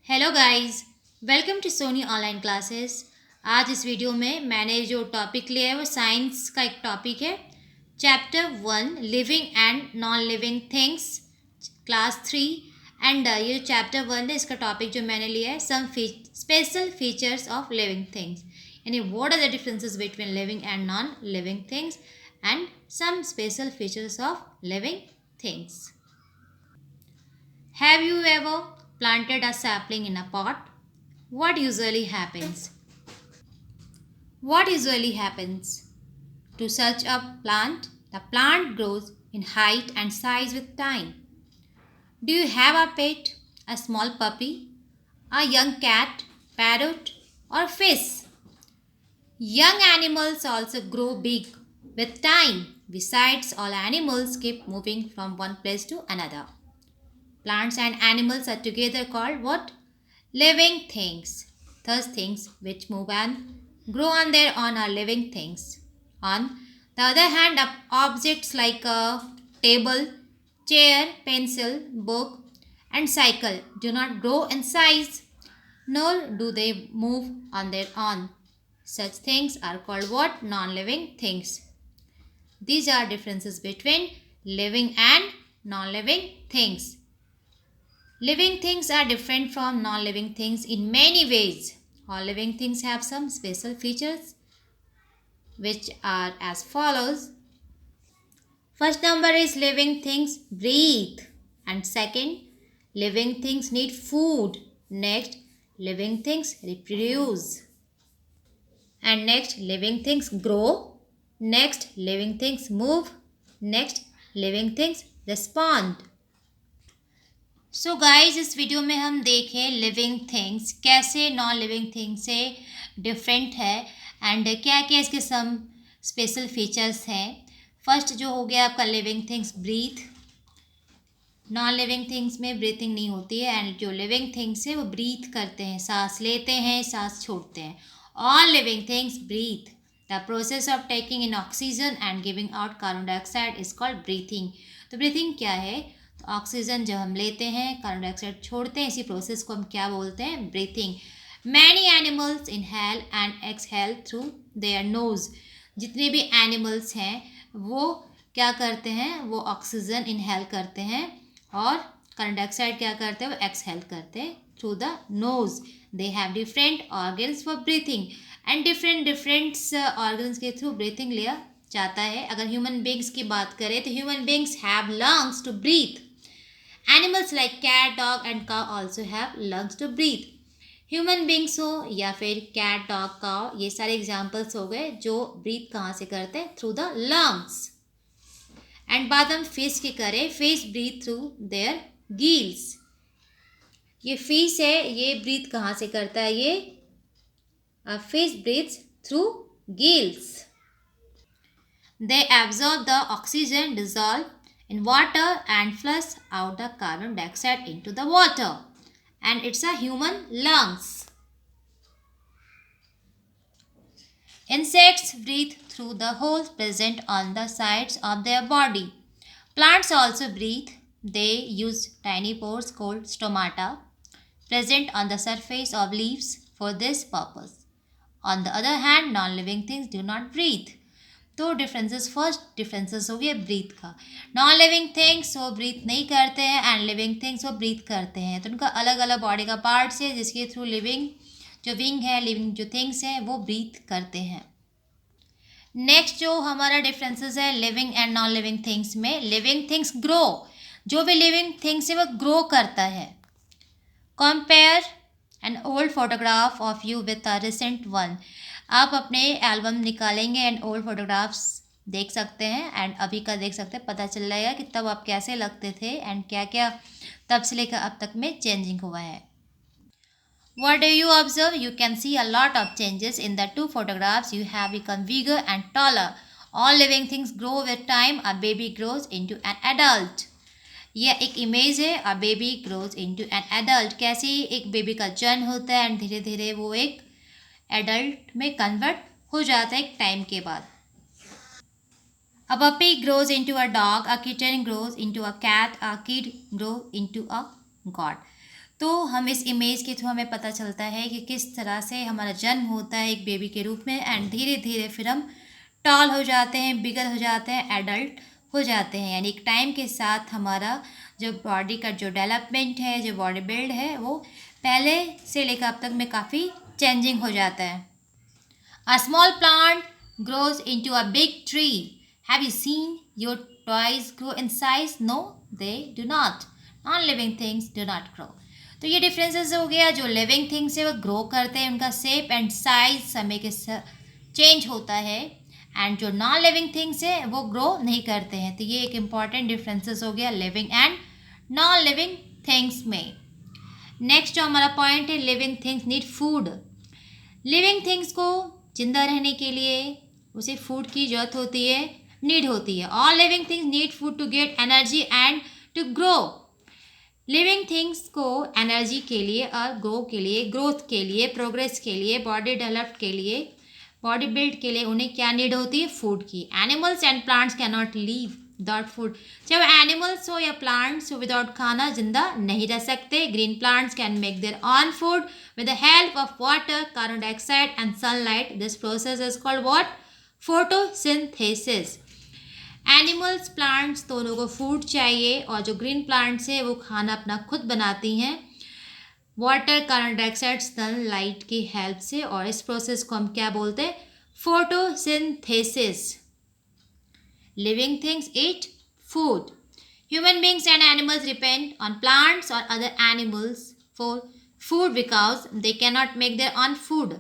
Hello guys, welcome to Soni online classes. आज इस video में मैंने जो टॉपिक लिया है वो साइंस का एक टॉपिक है। Chapter 1 living and non living things, class 3। And ये जो चैप्टर 1 है इसका टॉपिक जो मैंने लिया है some special features of living things, यानी what are the differences between living and non living things and some special features of living things. Have you ever planted a sapling in a pot? What usually happens? What usually happens? To such a plant, the plant grows in height and size with time. Do you have a pet, a small puppy, a young cat, parrot, or fish? Young animals also grow big with time. Besides, all animals keep moving from one place to another. Plants and animals are together called what? Living things. Thus, things which move and grow on their own are living things. On the other hand, objects like a table, chair, pencil, book, and cycle do not grow in size, nor do they move on their own. Such things are called what? Non-living things. These are differences between living and non-living things. Living things are different from non-living things in many ways. All living things have some special features which are as follows. First number is living things breathe, and second, living things need food. Next, living things reproduce, and next, living things grow. Next, living things move. Next, living things respond. So guys, इस video में हम देखें living things कैसे non living things से different है and क्या क्या इसके सम स्पेशल फीचर्स हैं। फर्स्ट जो हो गया आपका living things breathe. Non living things में ब्रीथिंग नहीं होती है एंड जो लिविंग थिंग्स है वो ब्रीथ करते हैं, सांस लेते हैं, सांस छोड़ते हैं। All living things breathe. The process of taking in oxygen and giving out carbon dioxide is called breathing. तो ब्रीथिंग क्या है? तो ऑक्सीजन जब हम लेते हैं, कार्बन डाइऑक्साइड छोड़ते हैं, इसी प्रोसेस को हम क्या बोलते हैं? Breathing. Many animals inhale and exhale through their nose. जितने भी एनिमल्स हैं वो क्या करते हैं? वो ऑक्सीजन इनहेल करते हैं और कार्बन डाइऑक्साइड क्या करते हैं? वो एक्सहेल करते हैं through the nose. They have different organs for breathing and different organs के थ्रू ब्रीथिंग लिया जाता है। अगर ह्यूमन बींग्स की बात करें तो human beings have lungs to breathe. Animals like cat, dog and cow also have lungs to breathe. Human beings हो या फिर कैट, डॉग, काउ, ये सारे एग्जाम्पल्स हो गए जो ब्रीथ कहाँ से करते हैं? Through the lungs. एंड बात हम फिश की करें, fish breathe through their gills. ये फिश है, ये ब्रीथ कहाँ से करता है? ये fish breathes through gills. They absorb the oxygen dissolve in water and flush out the carbon dioxide into the water, and it's a human lungs. Insects breathe through the holes present on the sides of their body. Plants also breathe. They use tiny pores called stomata present on the surface of leaves for this purpose. On the other hand, non-living things do not breathe. तो differences, first differences हो गया breathe का। Non living things वो breathe नहीं करते हैं and living things वो breathe करते हैं। तो उनका अलग अलग बॉडी का पार्ट्स है जिसके थ्रू लिविंग जो विंग है, लिविंग जो थिंग्स हैं वो ब्रीथ करते हैं। नेक्स्ट जो हमारा डिफरेंसेस है living and non living things में, लिविंग थिंग्स ग्रो। जो भी लिविंग थिंग्स है वो ग्रो करता है। Compare an old photograph of you with a recent one. आप अपने एल्बम निकालेंगे एंड ओल्ड फोटोग्राफ्स देख सकते हैं एंड अभी का देख सकते हैं, पता चल जाएगा कि तब आप कैसे लगते थे एंड क्या क्या तब से लेकर अब तक में चेंजिंग हुआ है। What do you observe? You can see a lot of changes in the two photographs. You have become bigger and taller. All living things grow with time. A baby grows into an adult. यह एक image है, a baby grows into an adult. कैसे एक baby का जन्म होता है and धीरे धीरे वो एक एडल्ट में कन्वर्ट हो जाता है एक टाइम के बाद। A puppy grows into a dog, a kitten grows into a cat, a kid grow into a god. तो हम इस इमेज के थ्रू हमें पता चलता है कि किस तरह से हमारा जन्म होता है एक बेबी के रूप में, एंड धीरे धीरे फिर हम टॉल हो जाते हैं, बिगर हो जाते हैं, एडल्ट हो जाते हैं। यानी एक टाइम के साथ हमारा जो बॉडी का जो डेवलपमेंट है, जो बॉडी बिल्ड है, वो पहले से लेकर अब तक में काफ़ी चेंजिंग हो जाता है। A small plant grows into a big tree. Have you seen your toys grow in size? No, they do not. Non-living things do not grow. तो ये डिफरेंसेस हो गया। जो लिविंग थिंग्स है वो ग्रो करते हैं, उनका शेप एंड साइज समय के चेंज होता है, एंड जो नॉन लिविंग थिंग्स है वो ग्रो नहीं करते हैं। तो ये एक इम्पॉर्टेंट डिफरेंसेस हो गया living and non living things में। नेक्स्ट जो हमारा पॉइंट है, living things need food. Living things को जिंदा रहने के लिए उसे फूड की जरूरत होती है, नीड होती है। All living things need food to get energy and to grow. Living things को एनर्जी के लिए और ग्रो के लिए, ग्रोथ के लिए, प्रोग्रेस के लिए, बॉडी डेवलप के लिए, बॉडी बिल्ड के लिए उन्हें क्या नीड होती है? फूड की। Animals and plants can not leave without food. चाहे वो एनिमल्स हो या प्लांट्स हो, विदाउट खाना जिंदा नहीं रह सकते। Green plants can make their own food with the help of water, carbon dioxide and sunlight. This process is called what? Photosynthesis. Animals, plants दोनों को फूड चाहिए, और जो ग्रीन प्लांट्स है वो खाना अपना खुद बनाती हैं वाटर, कार्बन डाइऑक्साइड, सनलाइट की हेल्प से। और इस प्रोसेस को हम क्या बोलते हैं? Photosynthesis. Living things eat food. Human beings and animals depend on plants और other animals for food because they can not make their own food.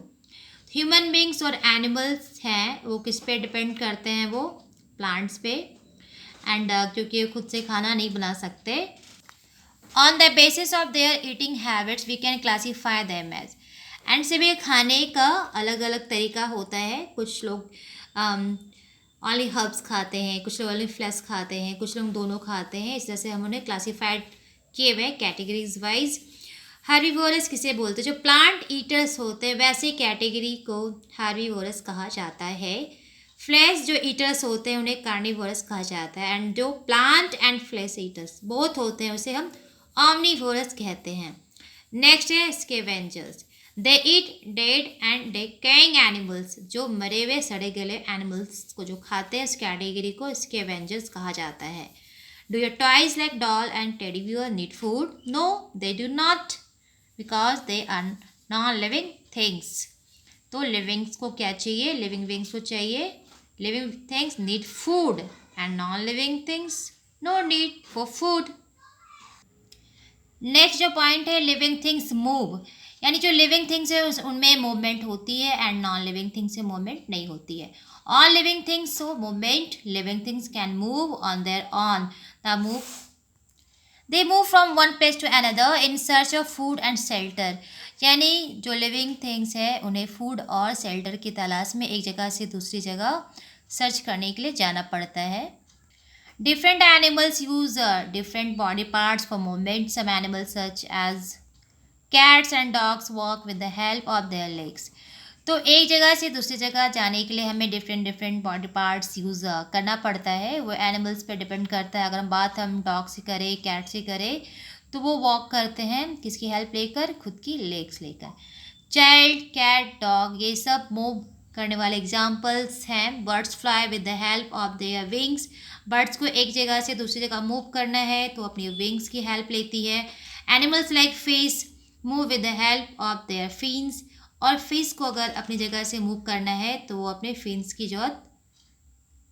Human beings और एनिमल्स हैं वो किस पे डिपेंड करते हैं? वो प्लांट्स पे, एंड क्योंकि खुद से खाना नहीं बना सकते। On the basis of their eating habits we can classify them as. And सभी खाने का अलग अलग तरीका होता है। कुछ लोग ओनली हर्ब्स खाते हैं, कुछ लोग ओनली फ्लेश खाते हैं, कुछ लोग दोनों खाते हैं। इस तरह से हम उन्हें क्लासीफाइड किए हुए कैटेगरीज वाइज। हर्बीवोरस किसे बोलते हैं? जो प्लांट ईटर्स होते हैं वैसे कैटेगरी को हर्बीवोरस कहा जाता है। फ्लेश जो ईटर्स होते हैं उन्हें कार्निवोरस कहा जाता है, एंड जो plant and flesh eaters both होते हैं उसे हम ऑमनीवोरस कहते हैं। नेक्स्ट है scavengers. They eat dead and decaying animals. जो मरे हुए सड़े गले एनिमल्स को जो खाते हैं उस कैटेगरी को स्कैवेंजर्स कहा जाता है। Do your toys like doll and teddy bear need food? No, they do not, because they are non living things. तो लिविंग्स को क्या चाहिए? लिविंग बींग्स को चाहिए, living things need food, and non living things no need for food. Next जो point है, living things move. यानी जो लिविंग थिंग्स है उनमें मूवमेंट होती है, एंड नॉन लिविंग थिंग्स से मूवमेंट नहीं होती है। All living things so movement. Living things can move on their on. They move from one place to another in search of food and shelter. यानी जो living things है उन्हें food और shelter की तलाश में एक जगह से दूसरी जगह सर्च करने के लिए जाना पड़ता है। Different animals use different body parts for movement. Some animals such as cats and dogs walk with the help of their legs. तो एक जगह से दूसरी जगह जाने के लिए हमें डिफरेंट बॉडी पार्ट्स यूज़ करना पड़ता है। वो एनिमल्स पे डिपेंड करता है। अगर हम डॉग से करें, कैट से करें, तो वो वॉक करते हैं किसकी हेल्प लेकर? खुद की लेग्स लेकर। चाइल्ड, कैट, डॉग ये सब मूव करने वाले एग्जाम्पल्स हैं। Birds fly with the help of their wings. Birds को एक जगह से दूसरी जगह मूव करना है तो अपनी विंग्स की हेल्प लेती है। Animals like fish move with the help of there fins. और फिश को अगर अपनी जगह से मूव करना है तो वो अपने फिन्स की जरूरत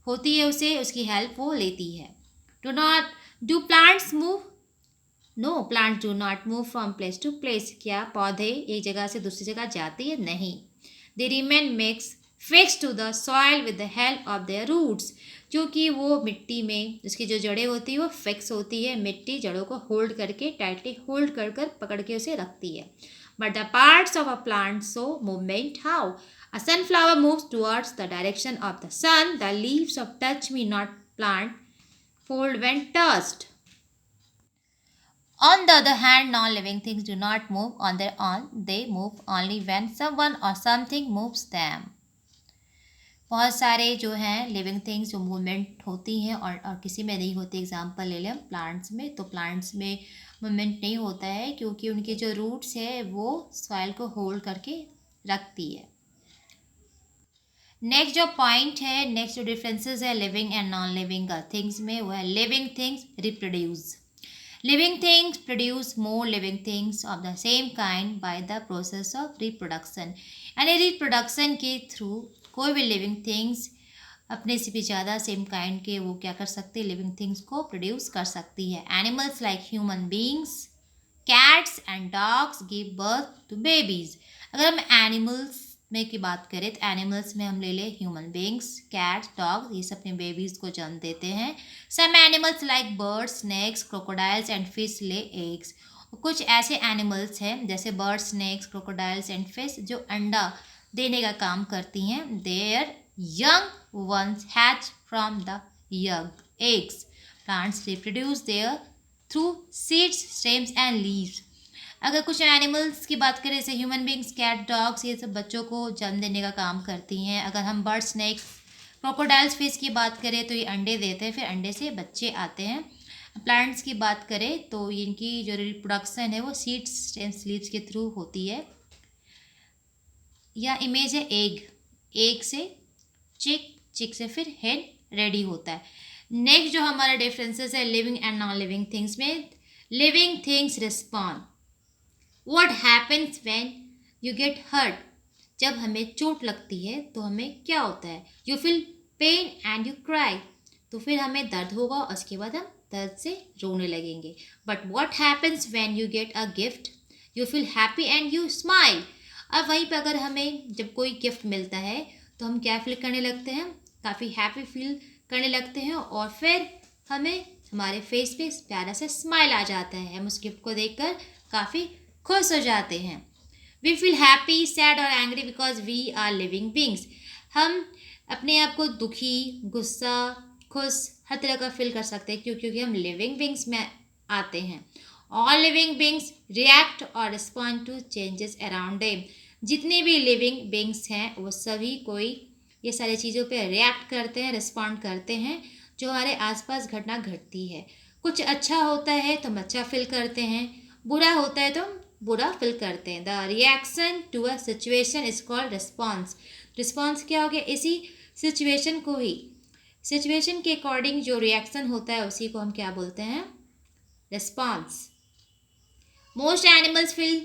होती है, उसे उसकी हेल्प वो लेती है। Do plants move? No, plants do not move from place to place. क्या पौधे एक जगह से दूसरी जगह जाते हैं? नहीं। They remain mix fix to the soil with the help of their roots. क्योंकि वो मिट्टी में उसकी जो जड़ें होती है वो फिक्स होती है। मिट्टी जड़ों को होल्ड करके, टाइटली होल्ड कर पकड़ के उसे रखती है। But the parts of a plant show movement. How? A sunflower moves towards the direction of the sun. The leaves of touch me not plant fold when touched. On the other hand, non-living things do not move on their own. They move only when someone or something moves them. बहुत सारे जो हैं living things जो movement होती हैं और किसी में नहीं होती। एग्जांपल ले लें प्लांट्स में, तो प्लांट्स में मूवमेंट नहीं होता है, क्योंकि उनके जो रूट्स है वो सॉइल को होल्ड करके रखती है। नेक्स्ट जो पॉइंट है, नेक्स्ट जो डिफरेंसेस है living and non living things में, वो है living things reproduce. Living things produce more living things of the same kind by the process of reproduction. यानी रिप्रोडक्शन के थ्रू कोई भी लिविंग थिंग्स अपने से भी ज़्यादा सेम काइंड के वो क्या कर सकती है, लिविंग थिंग्स को प्रोड्यूस कर सकती है। Animals like human beings, cats and dogs give birth to babies. अगर हम एनिमल्स में की बात करें तो एनिमल्स में हम ले लें ह्यूमन बींग्स, कैट्स, डॉग्स, ये सब अपने बेबीज़ को जन्म देते हैं। Some animals like birds, snakes, crocodiles and fish lay eggs. कुछ ऐसे एनिमल्स हैं जैसे birds, snakes, crocodiles and fish जो अंडा देने का काम करती हैं। Their young ones hatch from the young eggs. Plants reproduce their through seeds, stems and leaves. अगर कुछ एनिमल्स की बात करें जैसे ह्यूमन बींग्स, कैट, डॉग्स, ये सब बच्चों को जन्म देने का काम करती हैं। अगर हम बर्ड, स्नेक्स, क्रोकोडाइल्स, फिश की बात करें तो ये अंडे देते हैं, फिर अंडे से बच्चे आते हैं। प्लांट्स की बात करें तो इनकी जो रिप्रोडक्शन है वो सीड्स, स्टेम्स, लीव्स के थ्रू होती है। या इमेज है एग, एग से चिक, चिक से फिर हेड रेडी होता है। नेक्स्ट जो हमारा डिफरेंसेस है living and non living things में, living things respond. What happens when you get hurt? जब हमें चोट लगती है तो हमें क्या होता है? You feel pain and you cry. तो फिर हमें दर्द होगा और उसके बाद हम दर्द से रोने लगेंगे. But what happens when you get a gift? You feel happy and you smile. अब वहीं पर अगर हमें जब कोई गिफ्ट मिलता है तो हम क्या फील करने लगते हैं? काफ़ी हैप्पी फील करने लगते हैं और फिर हमें हमारे फेस पे प्यारा सा स्माइल आ जाता है। हम उस गिफ्ट को देखकर काफ़ी खुश हो जाते हैं। वी फील हैप्पी, सैड और angry because we are living beings. हम अपने आप को दुखी, गुस्सा, खुश हर तरह का फील कर सकते हैं क्योंकि हम लिविंग बींग्स में आते हैं। ऑल लिविंग बींग्स रिएक्ट और respond to changes around them. जितने भी लिविंग बींग्स हैं वो सभी कोई ये सारी चीज़ों पे रिएक्ट करते हैं, रिस्पॉन्ड करते हैं जो हमारे आसपास घटना घटती है। कुछ अच्छा होता है तो हम अच्छा फील करते हैं, बुरा होता है तो हम बुरा फील करते हैं। The reaction to a situation is called response. Response क्या हो गया? इसी सिचुएशन को ही, सिचुएशन के अकॉर्डिंग जो रिएक्शन होता है उसी को हम क्या बोलते हैं? Response. Most animals feel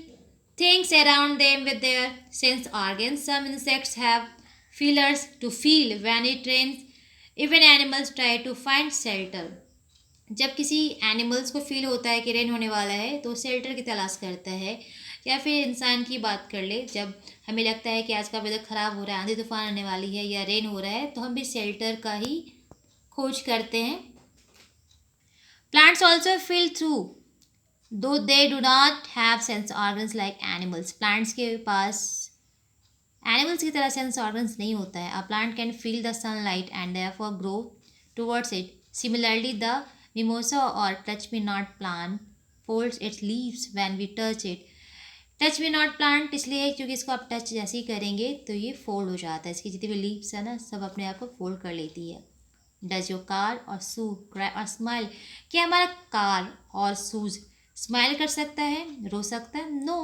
things around them with their sense organs. Some insects have feelers to feel when it rains. Even animals try to find shelter. जब किसी एनिमल्स को फील होता है कि रेन होने वाला है तो शेल्टर की तलाश करता है। या फिर इंसान की बात कर ले, जब हमें लगता है कि आज का वेदर ख़राब हो रहा है, आंधी तूफान आने वाली है या रेन हो रहा है, तो हम भी शेल्टर का ही खोज करते हैं। प्लांट्स ऑल्सो फील थ्रू दो दे do not have sense organs like animals. Plants के पास एनिमल्स की तरह सेंस ऑर्गन्स नहीं होता है। A plant can feel the sunlight and therefore grow towards it. Similarly the Mimosa or touch me not plant folds its leaves when we touch it. Touch me not plant इसलिए है क्योंकि इसको आप touch जैसे ही करेंगे तो ये fold हो जाता है। इसकी जितनी भी लीव्स है ना सब अपने आप को फोल्ड कर लेती है। डज योर कार और सू क्राई और स्माइल? क्या हमारा कार और सूज स्माइल कर सकता है, रो सकता है? No,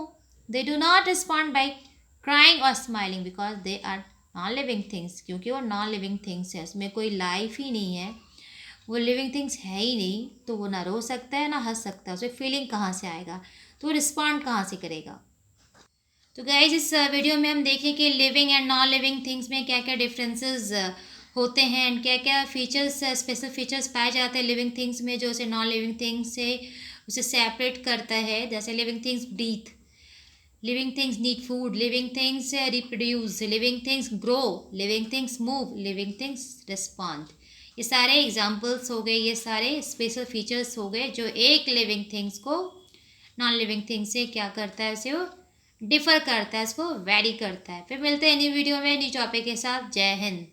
they do not respond by crying और smiling because they are non living things. क्योंकि वो नॉन लिविंग थिंग्स है, उसमें कोई लाइफ ही नहीं है, वो लिविंग थिंग्स है ही नहीं, तो वो ना रो सकता है ना हंस सकता है। उसमें फीलिंग कहाँ से आएगा, तो वो रिस्पॉन्ड कहाँ से करेगा? तो गाइज इस वीडियो में हम देखें कि living and non living things में क्या क्या डिफरेंसेस होते हैं एंड क्या क्या फीचर्स, स्पेशल फीचर्स पाए जाते हैं लिविंग थिंग्स में जो उसे नॉन लिविंग थिंग्स से उसे सेपरेट करता है। जैसे living things breathe, living things need food, living things reproduce, living things grow, living things move, living things respond. ये सारे एग्जाम्पल्स हो गए, ये सारे स्पेशल फीचर्स हो गए जो एक लिविंग थिंग्स को नॉन लिविंग थिंग्स से क्या करता है, उसे वो डिफ़र करता है, इसको वैरी करता है। फिर मिलते हैं न्यू वीडियो में न्यू टॉपिक के साथ। जय हिंद।